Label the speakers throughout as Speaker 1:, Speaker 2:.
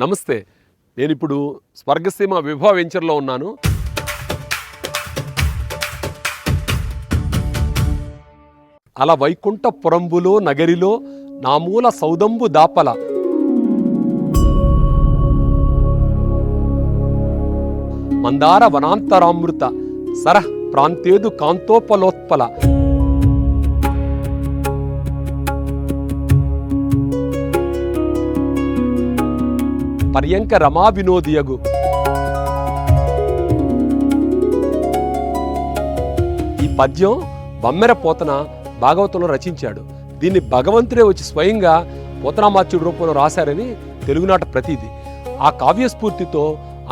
Speaker 1: నమస్తే, నేను ఇప్పుడు స్వర్గసీమ విభవ వెంచర్లో ఉన్నాను. అలా వైకుంఠ పురంబులో నగరిలో నామూల సౌదంబు దాపల మందార వనాంతరామృత సరః ప్రాంతేదు కాంతోపలోత్పల పర్యంక రమా వినోదియగు ఈ పద్యం బమ్మెర పోతన భాగవతంలో రచించాడు. దీన్ని భగవంతుడే వచ్చి స్వయంగా పోతనామాత్యుడి రూపంలో రాశారని తెలుగునాట ప్రతీది. ఆ కావ్యస్ఫూర్తితో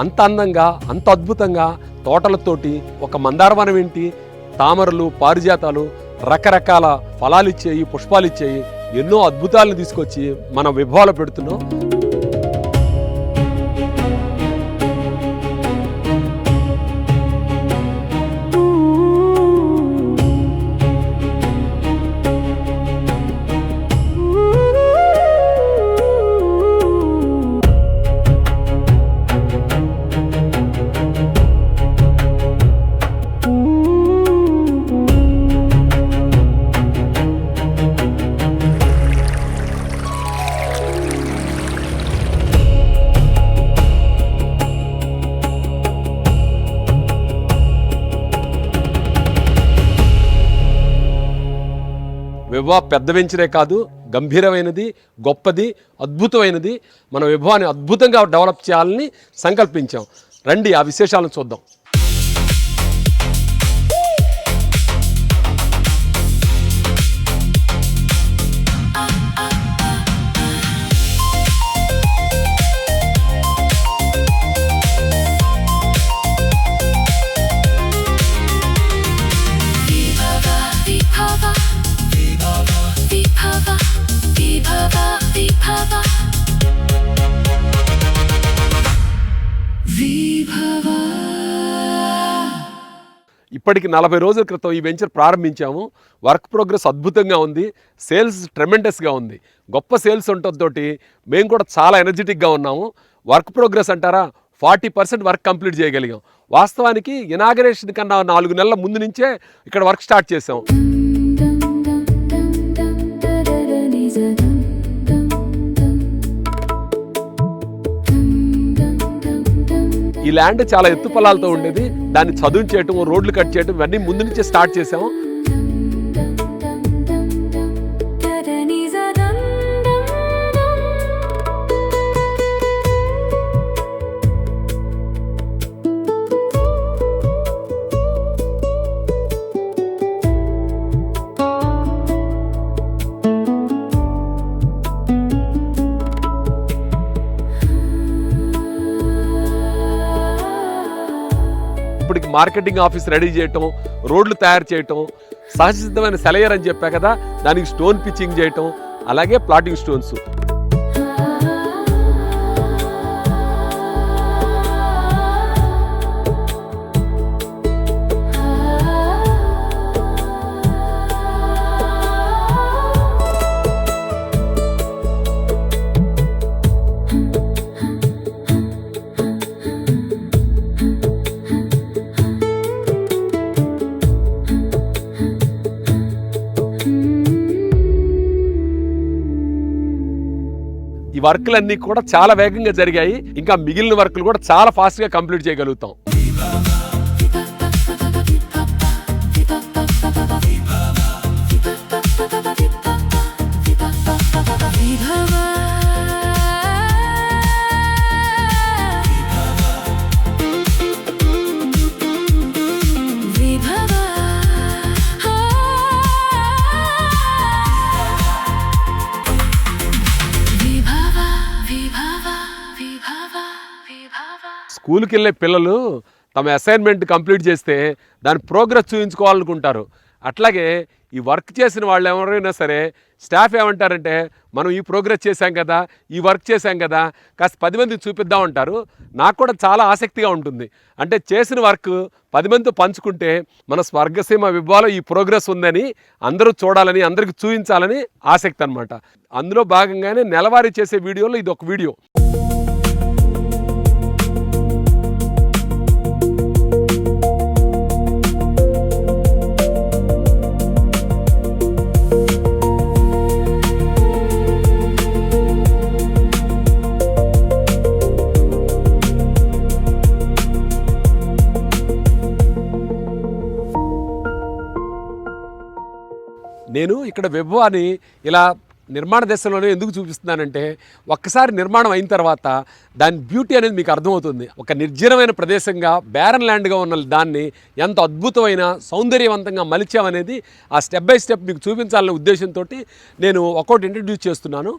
Speaker 1: అంత అందంగా అంత అద్భుతంగా తోటలతోటి ఒక మందారవనం ఏంటి, తామరలు, పారిజాతాలు, రకరకాల ఫలాలు ఇచ్చేయి, పుష్పాలు ఇచ్చేయి, ఎన్నో అద్భుతాలను తీసుకొచ్చి మన విభవాలు పెడుతున్నాం. విభవ పెద్ద వెంచరే కాదు, గంభీరమైనది, గొప్పది, అద్భుతమైనది. మన విభవాన్ని అద్భుతంగా డెవలప్ చేయాలని సంకల్పించాం. రండి ఆ విశేషాలను చూద్దాం. ఇప్పటికి 40 రోజుల క్రితం ఈ వెంచర్ ప్రారంభించాము. వర్క్ ప్రోగ్రెస్ అద్భుతంగా ఉంది. సేల్స్ ట్రెమెండస్గా ఉంది. గొప్ప సేల్స్ ఉండటంతో మేము కూడా చాలా ఎనర్జెటిక్గా ఉన్నాము. వర్క్ ప్రోగ్రెస్ అంటారా, 40% వర్క్ కంప్లీట్ చేయగలిగాం. వాస్తవానికి ఇనాగరేషన్ కన్నా 4 నెలల ముందు నుంచే ఇక్కడ వర్క్ స్టార్ట్ చేసాం. ఈ ల్యాండ్ చాలా ఎత్తు పొలాలతో ఉండేది. దాన్ని చదువు చేయటం, రోడ్లు కట్ చేయటం ఇవన్నీ ముందు నుంచే స్టార్ట్ చేసాము. ఇప్పటికి మార్కెటింగ్ ఆఫీస్ రెడీ చేయటం, రోడ్లు తయారు చేయటం, సహజసిద్ధమైన సెలయర్ అని చెప్పా కదా, దానికి స్టోన్ పిచ్చింగ్ చేయటం, అలాగే ప్లాటింగ్ స్టోన్స్. ఈ వర్క్లన్నీ కూడా చాలా వేగంగా జరిగాయి. ఇంకా మిగిలిన వర్క్లు కూడా చాలా ఫాస్ట్గా కంప్లీట్ చేయగలుగుతాం. స్కూల్కి వెళ్ళే పిల్లలు తమ అసైన్మెంట్ కంప్లీట్ చేస్తే దాని ప్రోగ్రెస్ చూపించుకోవాలనుకుంటారు. అట్లాగే ఈ వర్క్ చేసిన వాళ్ళు ఎవరైనా సరే స్టాఫ్ ఏమంటారంటే, మనం ఈ ప్రోగ్రెస్ చేశాం కదా, ఈ వర్క్ చేశాం కదా, కాస్త 10 మందికి చూపిద్దాం అంటారు. నాకు కూడా చాలా ఆసక్తిగా ఉంటుంది. అంటే చేసిన వర్క్ 10 మందితో పంచుకుంటే మన స్వర్గసీమ విభవాలో ఈ ప్రోగ్రెస్ ఉందని అందరూ చూడాలని, అందరికి చూపించాలని ఆసక్తి అనమాట. అందులో భాగంగానే నెలవారీ చేసే వీడియోలో ఇది ఒక వీడియో. నేను ఇక్కడ విభవాని ఇలా నిర్మాణ దశలోనే ఎందుకు చూపిస్తున్నానంటే ఒక్కసారి నిర్మాణం అయిన తర్వాత దాని బ్యూటీ అనేది మీకు అర్థమవుతుంది. ఒక నిర్జనమైన ప్రదేశంగా బ్యారన్ ల్యాండ్గా ఉన్న దాన్ని ఎంత అద్భుతమైన సౌందర్యవంతంగా మలిచామనేది ఆ స్టెప్ బై స్టెప్ మీకు చూపించాలనే ఉద్దేశంతో నేను ఒక్కొక్కటి ఇంట్రడ్యూస్ చేస్తున్నాను.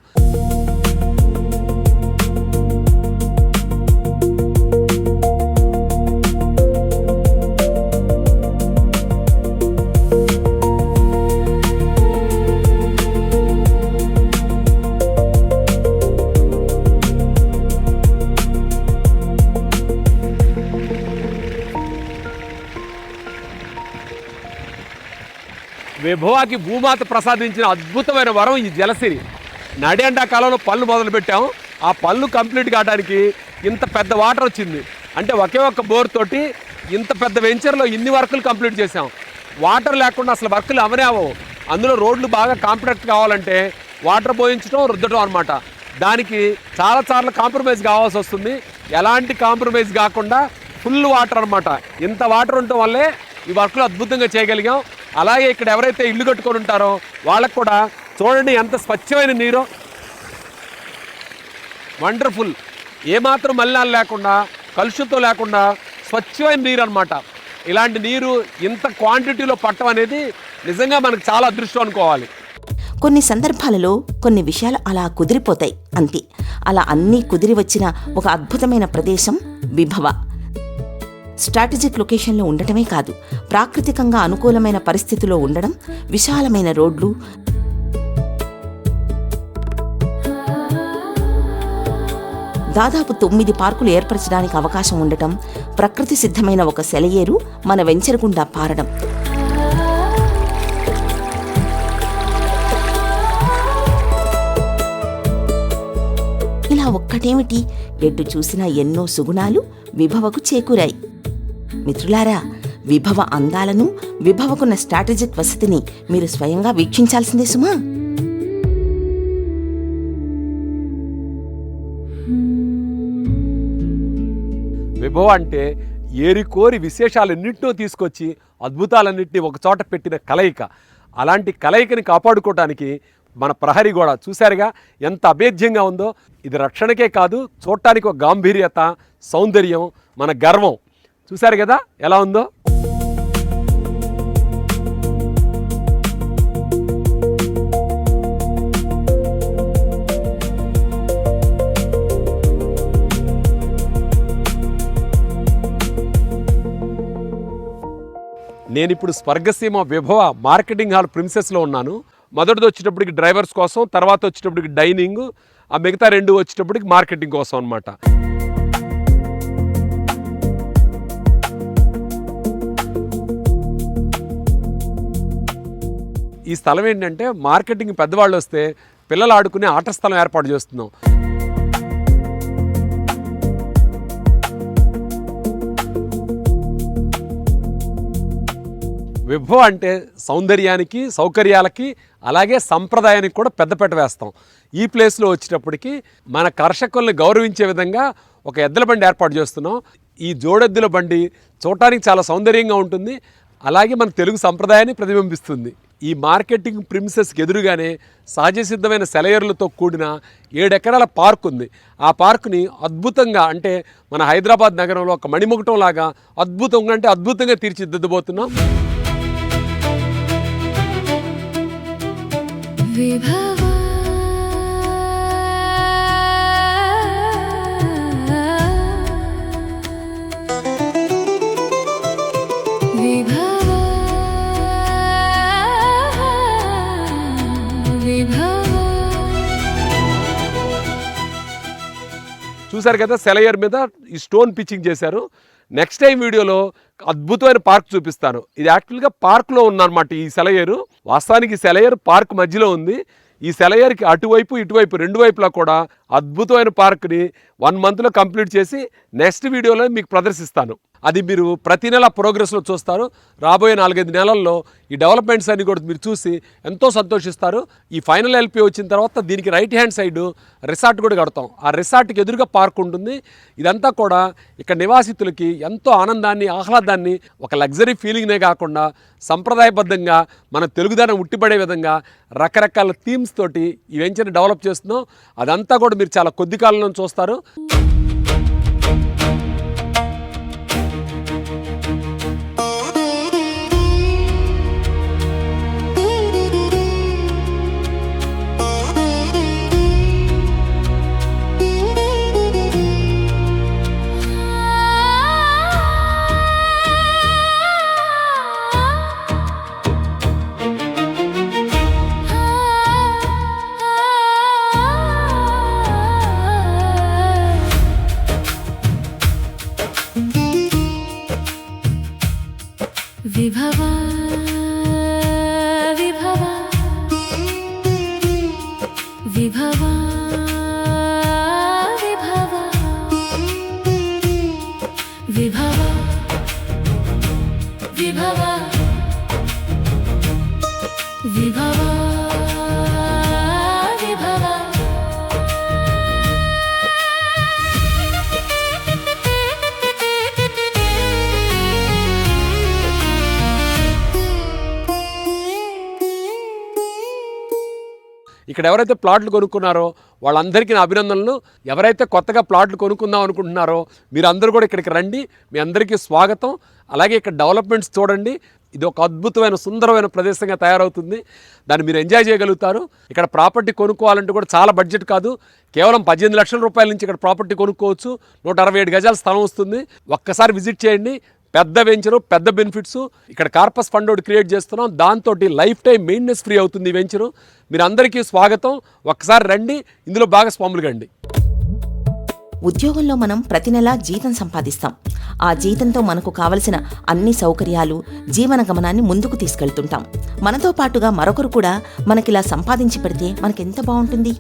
Speaker 1: విభవాకి భూమాత ప్రసాదించిన అద్భుతమైన వరం ఈ జలసిరి. నడి ఎండాకాలంలో పళ్ళు మొదలుపెట్టాం. ఆ పళ్ళు కంప్లీట్ కావడానికి ఇంత పెద్ద వాటర్ వచ్చింది. అంటే ఒకే ఒక్క బోర్ తోటి ఇంత పెద్ద వెంచర్లో ఇన్ని వర్కులు కంప్లీట్ చేసాం. వాటర్ లేకుండా అసలు వర్కులు అవనే అవ్వవు. అందులో రోడ్లు బాగా కాంపాక్ట్ కావాలంటే వాటర్ పోయించడం రుద్దడం అనమాట. దానికి చాలాసార్లు కాంప్రమైజ్ కావాల్సి వస్తుంది. ఎలాంటి కాంప్రమైజ్ కాకుండా ఫుల్ వాటర్ అనమాట. ఇంత వాటర్ ఉండటం వల్లే ఈ వర్కులు అద్భుతంగా చేయగలిగాం. అలాగే ఇక్కడ ఎవరైతే ఇల్లు కట్టుకొని ఉంటారో వాళ్ళకు కూడా చూడండి ఎంత స్వచ్ఛమైన నీరు, వండర్ఫుల్. ఏమాత్రం మలినాలు లేకుండా కలుషితం లేకుండా స్వచ్ఛమైన నీరు అనమాట. ఇలాంటి నీరు ఇంత క్వాంటిటీలో పట్టడం అనేది నిజంగా మనకు చాలా అదృష్టం అనుకోవాలి.
Speaker 2: కొన్ని సందర్భాలలో కొన్ని విషయాలు అలా కుదిరిపోతాయి అంతే. అలా అన్నీ కుదిరి వచ్చిన ఒక అద్భుతమైన ప్రదేశం విభవ. స్ట్రాటజిక్ లొకేషన్లో ఉండటమే కాదు, ప్రాకృతికంగా అనుకూలమైన పరిస్థితిలో ఉండడం, విశాలమైన రోడ్లు, దాదాపు 9 పార్కులు ఏర్పరచడానికి అవకాశం ఉండటం, ప్రకృతి సిద్ధమైన ఒక సెలయేరు మన వెంచర్ గుండా పారడం. ఇలా ఒక్కటేమిటి, ఎటు చూసినా ఎన్నో సుగుణాలు విభవకు చేకూరాయి. మిత్రులారా, విభవ అందాలను, విభవకున్న స్ట్రాటజిక్ వసతిని మీరు స్వయంగా వీక్షించాల్సిందే సుమా.
Speaker 1: విభవ అంటే ఏరికోరి విశేషాలన్నింటినో తీసుకొచ్చి అద్భుతాలన్నింటినీ ఒకచోట పెట్టిన కలయిక. అలాంటి కలయికని కాపాడుకోవడానికి మన ప్రహరీ గోడ చూశారుగా ఎంత అభేద్యంగా ఉందో. ఇది రక్షణకే కాదు, చూడటానికి ఒక గాంభీర్యత, సౌందర్యం, మన గర్వం. చూశారు కదా ఎలా ఉందో. నేను ఇప్పుడు స్వర్గసీమ విభవ మార్కెటింగ్ హాల్ ప్రిన్సెస్లో ఉన్నాను. మొదటిది వచ్చేటప్పటికి డ్రైవర్స్ కోసం, తర్వాత వచ్చేటప్పటికి డైనింగ్, ఆ మిగతా 2 వచ్చేటప్పటికి మార్కెటింగ్ కోసం అనమాట. ఈ స్థలం ఏంటంటే మార్కెటింగ్ పెద్దవాళ్ళు వస్తే పిల్లలు ఆడుకునే ఆట స్థలం ఏర్పాటు చేస్తున్నాం. విభవ అంటే సౌందర్యానికి, సౌకర్యాలకి, అలాగే సంప్రదాయానికి కూడా పెద్దపీట వేస్తాం. ఈ ప్లేస్లో వచ్చేటప్పటికి మన కర్షకుల్ని గౌరవించే విధంగా ఒక ఎద్దుల బండి ఏర్పాటు చేస్తున్నాం. ఈ జోడెద్దుల బండి చూడటానికి చాలా సౌందర్యంగా ఉంటుంది, అలాగే మన తెలుగు సంప్రదాయాన్ని ప్రతిబింబిస్తుంది. ఈ మార్కెటింగ్ ప్రిమిసెస్కి ఎదురుగానే సహజ సిద్ధమైన సెలయేర్లతో కూడిన 7 ఎకరాల పార్క్ ఉంది. ఆ పార్కుని అద్భుతంగా, అంటే మన హైదరాబాద్ నగరంలో ఒక మణిముకుటం లాగా అద్భుతంగా, అంటే అద్భుతంగా తీర్చిదిద్దబోతున్నాం. చూసారు కదా సెలయర్ మీద ఈ స్టోన్ పిచ్చింగ్ చేశారు. నెక్స్ట్ టైం వీడియోలో అద్భుతమైన పార్క్ చూపిస్తాను. ఇది యాక్చువల్గా పార్క్లో ఉందన్నమాట ఈ సెలయేరు. వాస్తవానికి ఈ సెలయేరు పార్క్ మధ్యలో ఉంది. ఈ సెలయేరుకి అటువైపు ఇటువైపు 2 వైపులా కూడా అద్భుతమైన పార్క్ని 1 మంత్లో కంప్లీట్ చేసి నెక్స్ట్ వీడియోలో మీకు ప్రదర్శిస్తాను. అది మీరు ప్రతి నెల ప్రోగ్రెస్లో చూస్తారు. రాబోయే 4-5 నెలల్లో ఈ డెవలప్మెంట్స్ అన్ని కూడా మీరు చూసి ఎంతో సంతోషిస్తారు. ఈ ఫైనల్ ఎల్పి వచ్చిన తర్వాత దీనికి రైట్ హ్యాండ్ సైడ్ రిసార్ట్ కూడా కడతాం. ఆ రిసార్ట్కి ఎదురుగా పార్క్ ఉంటుంది. ఇదంతా కూడా ఇక్కడ నివాసితులకి ఎంతో ఆనందాన్ని, ఆహ్లాదాన్ని, ఒక లగ్జరీ ఫీలింగ్నే కాకుండా సంప్రదాయబద్ధంగా మన తెలుగుదనం ఉట్టిపడే విధంగా రకరకాల థీమ్స్ తోటి ఈ వెంచర్ని డెవలప్ చేస్తున్నాం. అదంతా కూడా మీరు చాలా కొద్ది కాలంలో చూస్తారు.
Speaker 3: విభవా విభవా విభవా విభవా విభవా విభవా విభవా విభవా
Speaker 1: ఇక్కడ ఎవరైతే ప్లాట్లు కొనుక్కున్నారో వాళ్ళందరికీ నా అభినందనలు. ఎవరైతే కొత్తగా ప్లాట్లు కొనుక్కుందాం అనుకుంటున్నారో మీరందరూ కూడా ఇక్కడికి రండి. మీ అందరికీ స్వాగతం. అలాగే ఇక్కడ డెవలప్మెంట్స్ చూడండి. ఇది ఒక అద్భుతమైన సుందరమైన ప్రదేశంగా తయారవుతుంది. దాన్ని మీరు ఎంజాయ్ చేయగలుగుతారు. ఇక్కడ ప్రాపర్టీ కొనుక్కోవాలంటే కూడా చాలా బడ్జెట్ కాదు. కేవలం 18 లక్షల రూపాయల నుంచి ఇక్కడ ప్రాపర్టీ కొనుక్కోవచ్చు. 167 గజాల స్థలం వస్తుంది. ఒక్కసారి విజిట్ చేయండి. పెద్ద వెంచరు, పెద్ద బెనిఫిట్స్. ఇక్కడ కార్పస్ ఫండ్ ఒకటి క్రియేట్ చేస్తున్నాం. దాంతో లైఫ్ టైం మెయింటెనెన్స్ ఫ్రీ అవుతుంది ఈ వెంచరు. మీరు అందరికీ స్వాగతం. ఒక్కసారి రండి, ఇందులో భాగస్వాములు కండి.
Speaker 2: ఉద్యోగంలో మనం ప్రతి నెలా జీతం సంపాదిస్తాం. ఆ జీతంతో మనకు కావలసిన అన్ని సౌకర్యాలు, జీవన గమనాన్ని ముందుకు తీసుకెళ్తుంటాం. మనతో పాటుగా మరొకరు కూడా మనకిలా సంపాదించి పెడితే మనకెంత బాగుంటుంది.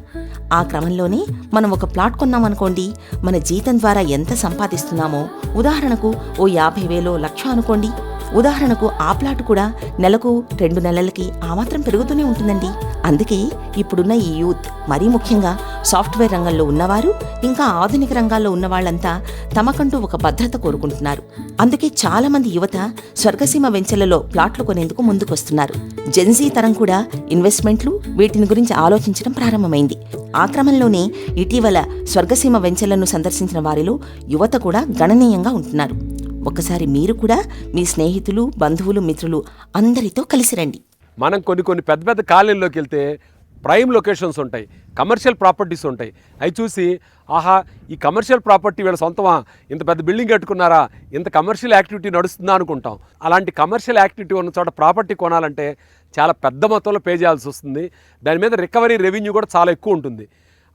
Speaker 2: ఆ క్రమంలోనే మనం ఒక ప్లాట్ కొన్నామనుకోండి, మన జీతం ద్వారా ఎంత సంపాదిస్తున్నామో, ఉదాహరణకు ఓ 50,000 లక్ష అనుకోండి. ఉదాహరణకు ఆ ప్లాట్ కూడా నెలకు 2 నెలలకి ఆ మాత్రం పెరుగుతూనే ఉంటుందండి. అందుకే ఇప్పుడున్న ఈ యూత్, మరీ ముఖ్యంగా సాఫ్ట్వేర్ రంగంలో ఉన్నవారు, ఇంకా ఆధునిక రంగాల్లో ఉన్నవాళ్లంతా తమకంటూ ఒక భద్రత కోరుకుంటున్నారు. అందుకే చాలా మంది యువత స్వర్గసీమ వెంచర్లలో ప్లాట్లు కొనేందుకు ముందుకొస్తున్నారు. జెన్జీ తరం కూడా ఇన్వెస్ట్మెంట్లు, వీటిని గురించి ఆలోచించడం ప్రారంభమైంది. ఆ క్రమంలోనే ఇటీవల స్వర్గసీమ వెంచర్లను సందర్శించిన వారిలో యువత కూడా గణనీయంగా ఉంటున్నారు. ఒకసారి మీరు కూడా మీ స్నేహితులు, బంధువులు, మిత్రులు అందరితో కలిసి రండి.
Speaker 1: మనం కొన్ని పెద్ద పెద్ద కాలనీల్లోకి వెళ్తే ప్రైమ్ లొకేషన్స్ ఉంటాయి, కమర్షియల్ ప్రాపర్టీస్ ఉంటాయి. అవి చూసి ఆహా, ఈ కమర్షియల్ ప్రాపర్టీ వీళ్ళ సొంతమా, ఇంత పెద్ద బిల్డింగ్ కట్టుకున్నారా, ఇంత కమర్షియల్ యాక్టివిటీ నడుస్తుందా అనుకుంటాం. అలాంటి కమర్షియల్ యాక్టివిటీ ఉన్న చోట ప్రాపర్టీ కొనాలంటే చాలా పెద్ద మొత్తంలో పే చేయాల్సి వస్తుంది. దాని మీద రికవరీ రెవెన్యూ కూడా చాలా ఎక్కువ ఉంటుంది.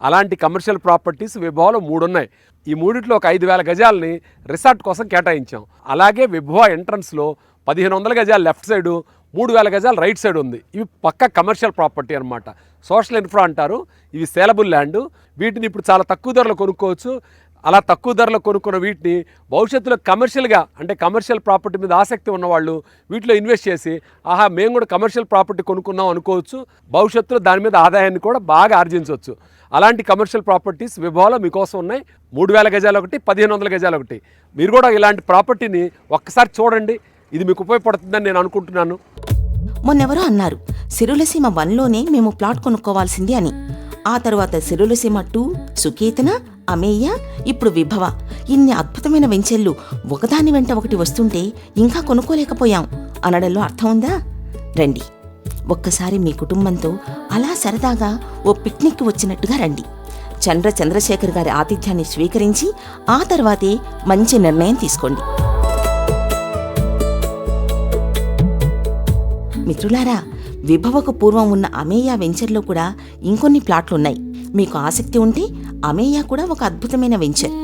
Speaker 1: అలాంటి కమర్షియల్ ప్రాపర్టీస్ విభవాలో 3 ఉన్నాయి. ఈ మూడిట్లో ఒక 5,000 గజాలని రిసార్ట్ కోసం కేటాయించాం. అలాగే విభవ ఎంట్రన్స్లో 1,500 గజాలు లెఫ్ట్ సైడు, 3,000 గజాలు రైట్ సైడ్ ఉంది. ఇవి పక్క కమర్షియల్ ప్రాపర్టీ అనమాట. సోషల్ ఇన్ఫ్రా అంటారు. ఇవి సేలబుల్ ల్యాండ్. వీటిని ఇప్పుడు చాలా తక్కువ ధరలో కొనుక్కోవచ్చు. అలా తక్కువ ధరలో కొనుక్కున్న వీటిని భవిష్యత్తులో కమర్షియల్గా, అంటే కమర్షియల్ ప్రాపర్టీ మీద ఆసక్తి ఉన్నవాళ్ళు వీటిలో ఇన్వెస్ట్ చేసి ఆహా, మేము కూడా కమర్షియల్ ప్రాపర్టీ కొనుక్కున్నాం అనుకోవచ్చు. భవిష్యత్తులో దాని మీద ఆదాయాన్ని కూడా బాగా ఆర్జించవచ్చు. అలాంటి కమర్షియల్ ప్రాపర్టీస్ విభవాలో మీకోసం ఉన్నాయి. 3,000 గజాలు ఒకటి, 1,500 గజాలు ఒకటి. మీరు కూడా ఇలాంటి ప్రాపర్టీని ఒక్కసారి చూడండి. ఇది మీకు ఉపయోగపడుతుందని నేను అనుకుంటున్నాను.
Speaker 2: మొన్నెవరో అన్నారు, సిరులసీమ 1లోనే మేము ప్లాట్ కొనుక్కోవాల్సింది అని. ఆ తరువాత సిరులసీమ 2, సుకేతన, అమేయ, ఇప్పుడు విభవ, ఇన్ని అద్భుతమైన వెంచర్లు ఒకదాని వెంట ఒకటి వస్తుంటే ఇంకా కొనుక్కోలేకపోయాం అనడంలో అర్థం ఉందా? రండి, ఒక్కసారి మీ కుటుంబంతో అలా సరదాగా ఓ పిక్నిక్ వచ్చినట్టుగా రండి. చంద్రశేఖర్ గారి ఆతిథ్యాన్ని స్వీకరించి ఆ తర్వాతే మంచి నిర్ణయం తీసుకోండి. మిత్రులారా, విభవకు పూర్వం ఉన్న అమేయ వెంచర్లో కూడా ఇంకొన్ని ప్లాట్లున్నాయి. మీకు ఆసక్తి ఉంటే అమేయ కూడా ఒక అద్భుతమైన వెంచర్.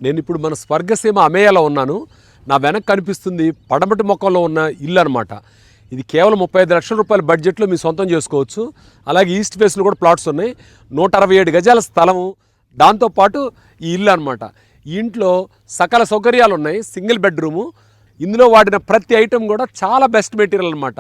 Speaker 1: నేను ఇప్పుడు మన స్వర్గసీమ అమేయాలో ఉన్నాను. నా వెనక్కి కనిపిస్తుంది పడమటి మొక్కలో ఉన్న ఇల్లు అనమాట. ఇది కేవలం 35 లక్షల రూపాయల బడ్జెట్లో మీ సొంతం చేసుకోవచ్చు. అలాగే ఈస్ట్ ఫేస్లో కూడా ప్లాట్స్ ఉన్నాయి. 167 గజాల స్థలము, దాంతోపాటు ఈ ఇల్లు అనమాట. ఈ ఇంట్లో సకల సౌకర్యాలు ఉన్నాయి. Single bedroom. ఇందులో వాడిన ప్రతి ఐటెం కూడా చాలా బెస్ట్ మెటీరియల్ అనమాట.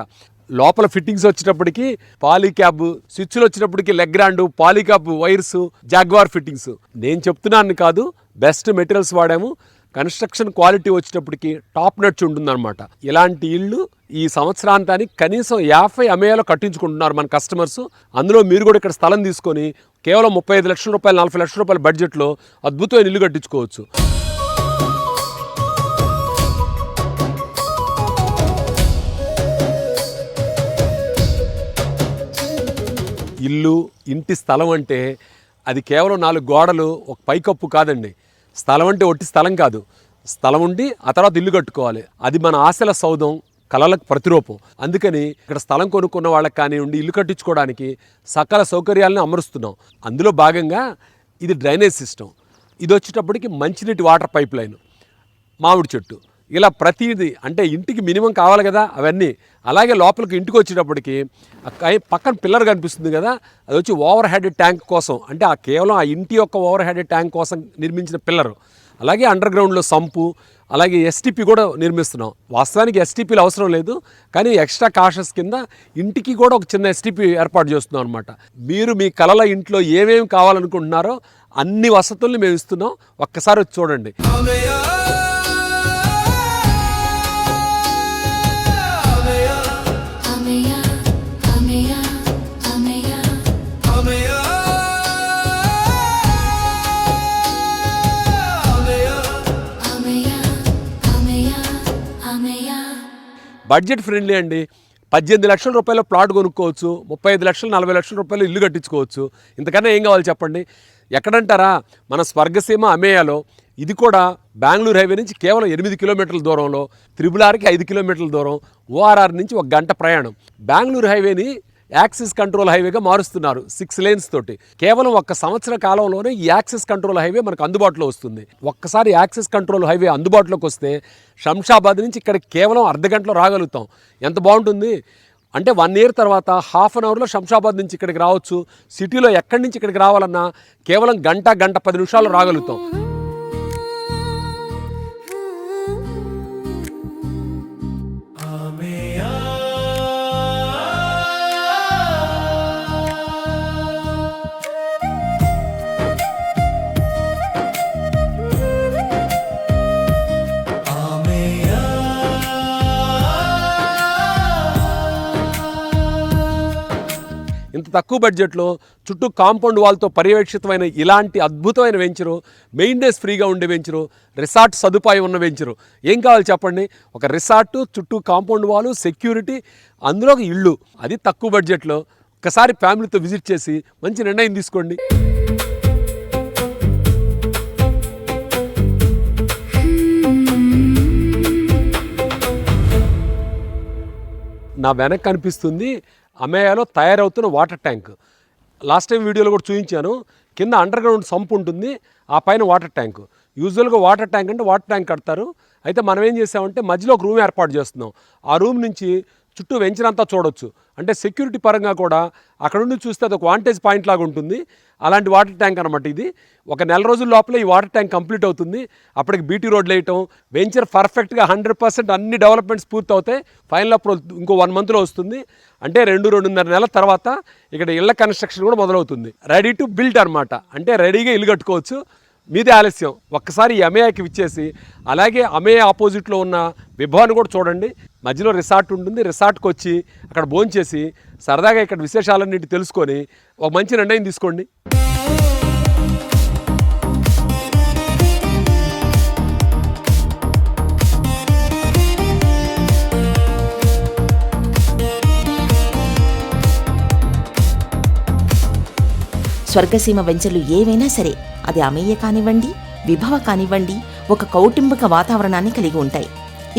Speaker 1: లోపల ఫిట్టింగ్స్ వచ్చేటప్పటికి పాలీక్యాబ్, స్విచ్లు వచ్చేటప్పటికి Legrand, Polycab wires, jaguar fittings. నేను చెప్తున్నాను కాదు, బెస్ట్ మెటీరియల్స్ వాడాము. కన్స్ట్రక్షన్ క్వాలిటీ వచ్చేటప్పటికి టాప్ నట్స్ ఉంటుందన్నమాట. ఇలాంటి ఇళ్ళు ఈ సంవత్సరాంతానికి కనీసం 50 అమేయాలో కట్టించుకుంటున్నారు మన కస్టమర్స్. అందులో మీరు కూడా ఇక్కడ స్థలం తీసుకొని కేవలం 35 లక్షల రూపాయలు, 40 లక్షల రూపాయల బడ్జెట్లో అద్భుతమైన ఇల్లు కట్టించుకోవచ్చు. ఇల్లు, ఇంటి స్థలం అంటే అది కేవలం 4 గోడలు, ఒక పైకప్పు కాదండి. స్థలం అంటే ఒట్టి స్థలం కాదు. స్థలం ఉండి ఆ తర్వాత ఇల్లు కట్టుకోవాలి. అది మన ఆశల సౌధం, కళలకు ప్రతిరూపం. అందుకని ఇక్కడ స్థలం కొనుక్కున్న వాళ్ళకి కానివ్వండి, ఇల్లు కట్టించుకోవడానికి సకల సౌకర్యాలను అమరుస్తున్నాం. అందులో భాగంగా ఇది డ్రైనేజ్ సిస్టమ్, ఇది వచ్చేటప్పటికి మంచినీటి వాటర్ పైప్ లైన్, మామిడి చెట్టు, ఇలా ప్రతిదీ అంటే ఇంటికి మినిమం కావాలి కదా అవన్నీ. అలాగే లోపలికి ఇంటికి వచ్చేటప్పటికి పక్కన పిల్లర్ కనిపిస్తుంది కదా, అది వచ్చి ఓవర్ హెడ్ ట్యాంక్ కోసం, అంటే కేవలం ఆ ఇంటి యొక్క ఓవర్ హెడ్ ట్యాంక్ కోసం నిర్మించిన పిల్లరు. అలాగే అండర్ గ్రౌండ్లో సంపు, అలాగే ఎస్టీపీ కూడా నిర్మిస్తున్నాం. వాస్తవానికి ఎస్టీపీలు అవసరం లేదు, కానీ ఎక్స్ట్రా కాషస్ కింద ఇంటికి కూడా ఒక చిన్న ఎస్టీపీ ఏర్పాటు చేస్తున్నాం అనమాట. మీరు మీ కలల ఇంట్లో ఏమేమి కావాలనుకుంటున్నారో అన్ని వసతుల్ని మేము ఇస్తున్నాం. ఒక్కసారి వచ్చి చూడండి. బడ్జెట్ ఫ్రెండ్లీ అండి. 18 లక్షల రూపాయల ప్లాట్ కొనుక్కోవచ్చు, 35 లక్షలు, 40 లక్షల రూపాయలు ఇల్లు కట్టించుకోవచ్చు. ఇంతకన్నా ఏం కావాలి చెప్పండి? ఎక్కడంటారా? మన స్వర్గసీమ అమేయాలో. ఇది కూడా బెంగళూరు హైవే నుంచి కేవలం 8 కిలోమీటర్ల దూరంలో, RRRకి 5 కిలోమీటర్ల దూరం, ORR నుంచి 1 గంట ప్రయాణం. బెంగళూరు హైవేని యాక్సిస్ కంట్రోల్ హైవేగా మారుస్తున్నారు 6 లేన్స్ తోటి. కేవలం 1 సంవత్సర కాలంలోనే ఈ యాక్సిస్ కంట్రోల్ హైవే మనకు అందుబాటులో వస్తుంది. ఒక్కసారి యాక్సిస్ కంట్రోల్ హైవే అందుబాటులోకి వస్తే శంషాబాద్ నుంచి ఇక్కడ కేవలం అర్ధగంటలో రాగలుగుతాం. ఎంత బాగుంటుంది అంటే 1 ఇయర్ తర్వాత ½ అన్ అవర్లో శంషాబాద్ నుంచి ఇక్కడికి రావచ్చు. సిటీలో ఎక్కడి నుంచి ఇక్కడికి రావాలన్నా కేవలం గంట 10 నిమిషాల్లో రాగలుగుతాం. ఇంత తక్కువ బడ్జెట్లో చుట్టూ కాంపౌండ్ వాల్తో పర్యవేక్షితమైన ఇలాంటి అద్భుతమైన వెంచరు, మెయిన్ డేస్ ఫ్రీగా ఉండే వెంచరు, రిసార్ట్ సదుపాయం ఉన్న వెంచరు. ఏం కావాలి చెప్పండి? ఒక రిసార్టు, చుట్టూ కాంపౌండ్ వాలు, సెక్యూరిటీ, అందులో ఒక ఇల్లు, అది తక్కువ బడ్జెట్లో. ఒకసారి ఫ్యామిలీతో విజిట్ చేసి మంచి నిర్ణయం తీసుకోండి. నా వెనక్కి కనిపిస్తుంది అమేయాలో తయారవుతున్న వాటర్ ట్యాంక్. లాస్ట్ టైం వీడియోలో కూడా చూపించాను. కింద అండర్ గ్రౌండ్ సంప్ ఉంటుంది, ఆ పైన వాటర్ ట్యాంక్. యూజువల్గా వాటర్ ట్యాంక్ అంటే వాటర్ ట్యాంక్ కడతారు. అయితే మనం ఏం చేసామంటే మధ్యలో ఒక రూమ్ ఏర్పాటు చేస్తున్నాం. ఆ రూమ్ నుంచి చుట్టూ వెంచరంతా చూడొచ్చు. అంటే సెక్యూరిటీ పరంగా కూడా అక్కడ నుండి చూస్తే అది ఒక వాంటేజ్ పాయింట్ లాగా ఉంటుంది. అలాంటి వాటర్ ట్యాంక్ అనమాట ఇది. 1 నెల రోజుల లోపల ఈ వాటర్ ట్యాంక్ కంప్లీట్ అవుతుంది. అప్పటికి బీటీ రోడ్లు వేయటం, వెంచర్ పర్ఫెక్ట్గా 100% అన్ని డెవలప్మెంట్స్ పూర్తి అవుతాయి. ఫైనల్ అప్పుడు ఇంకో 1 మంత్లో వస్తుంది. అంటే 2-2.5 నెలల తర్వాత ఇక్కడ ఇళ్ల కన్స్ట్రక్షన్ కూడా మొదలవుతుంది. రెడీ టు బిల్డ్ అనమాట. అంటే రెడీగా ఇల్లు కట్టుకోవచ్చు. మీదే ఆలస్యం. ఒక్కసారి ఈ అమేయాకి విచ్చేసి, అలాగే అమేయా ఆపోజిట్లో ఉన్న విభవాన్ని కూడా చూడండి. మధ్యలో రిసార్ట్ ఉంటుంది. రిసార్ట్కి వచ్చి అక్కడ భోంచేసి సరదాగా ఇక్కడ విశేషాలన్నింటి తెలుసుకొని ఒక మంచి నిర్ణయం తీసుకోండి.
Speaker 2: స్వర్గసీమ వెంచర్లు ఏవైనా సరే, అది అమేయ కానివ్వండి, విభవ కానివ్వండి, ఒక కౌటుంబిక వాతావరణాన్ని కలిగి ఉంటాయి.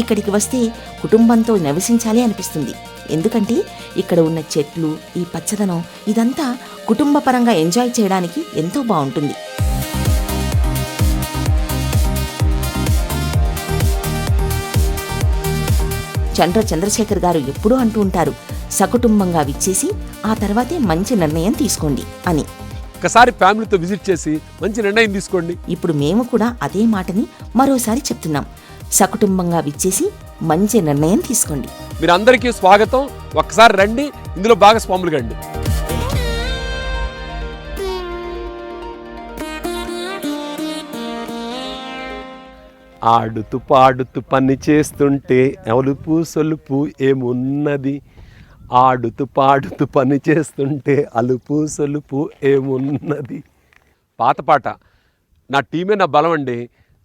Speaker 2: ఇక్కడికి వస్తే కుటుంబంతో నివసించాలి అనిపిస్తుంది. ఎందుకంటే ఇక్కడ ఉన్న చెట్లు, ఈ పచ్చదనం, ఇదంతా కుటుంబపరంగా ఎంజాయ్ చేయడానికి ఎంతో బాగుంటుంది. చంద్రశేఖర్ గారు ఎప్పుడూ అంటూ ఉంటారు, సకుటుంబంగా విచ్చేసి ఆ తర్వాతే మంచి నిర్ణయం తీసుకోండి అని.
Speaker 1: ఒకసారి ఫ్యామిలీతో విజిట్ చేసి మంచి నిర్ణయం తీసుకోండి.
Speaker 2: ఇప్పుడు మేము కూడా అదే మాటని మరోసారి చెప్తున్నాం. సకుటుంబంగా విచ్చేసి మంచి నిర్ణయం తీసుకోండి.
Speaker 1: మీరందరికీ స్వాగతం. ఒక్కసారి రండి, ఇందులో భాగస్వాములు కండి. ఆడుతూ పాడుతూ పని చేస్తుంటే అలుపు సొలుపు ఏమున్నది, ఆడుతూ పాడుతూ పని చేస్తుంటే అలుపు సొలుపు ఏమున్నది. పాత పాట. నా టీమే నా బలం అండి.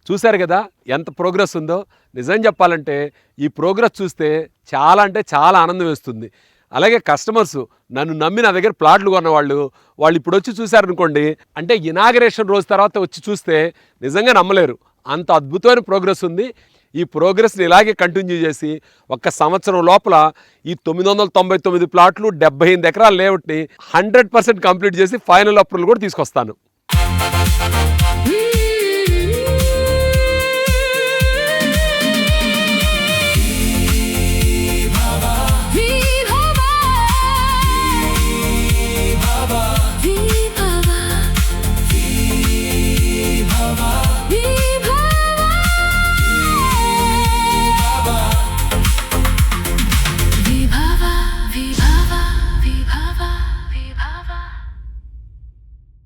Speaker 1: చూశారు కదా ఎంత ప్రోగ్రెస్ ఉందో. నిజం చెప్పాలంటే ఈ ప్రోగ్రెస్ చూస్తే చాలా అంటే చాలా ఆనందం వేస్తుంది. అలాగే కస్టమర్స్ నన్ను నమ్మి నా దగ్గర ప్లాట్లు కొన్నవాళ్ళు ఇప్పుడు వచ్చి చూశారనుకోండి, అంటే ఇనాగరేషన్ రోజు తర్వాత వచ్చి చూస్తే నిజంగా నమ్మలేరు, అంత అద్భుతమైన ప్రోగ్రెస్ ఉంది. ఈ ప్రోగ్రెస్ని ఇలాగే కంటిన్యూ చేసి ఒక్క సంవత్సరం లోపల ఈ 999 ప్లాట్లు 78 ఎకరాల లేఅవుట్ని 100% కంప్లీట్ చేసి ఫైనల్ అప్రూవల్ కూడా తీసుకొస్తాను.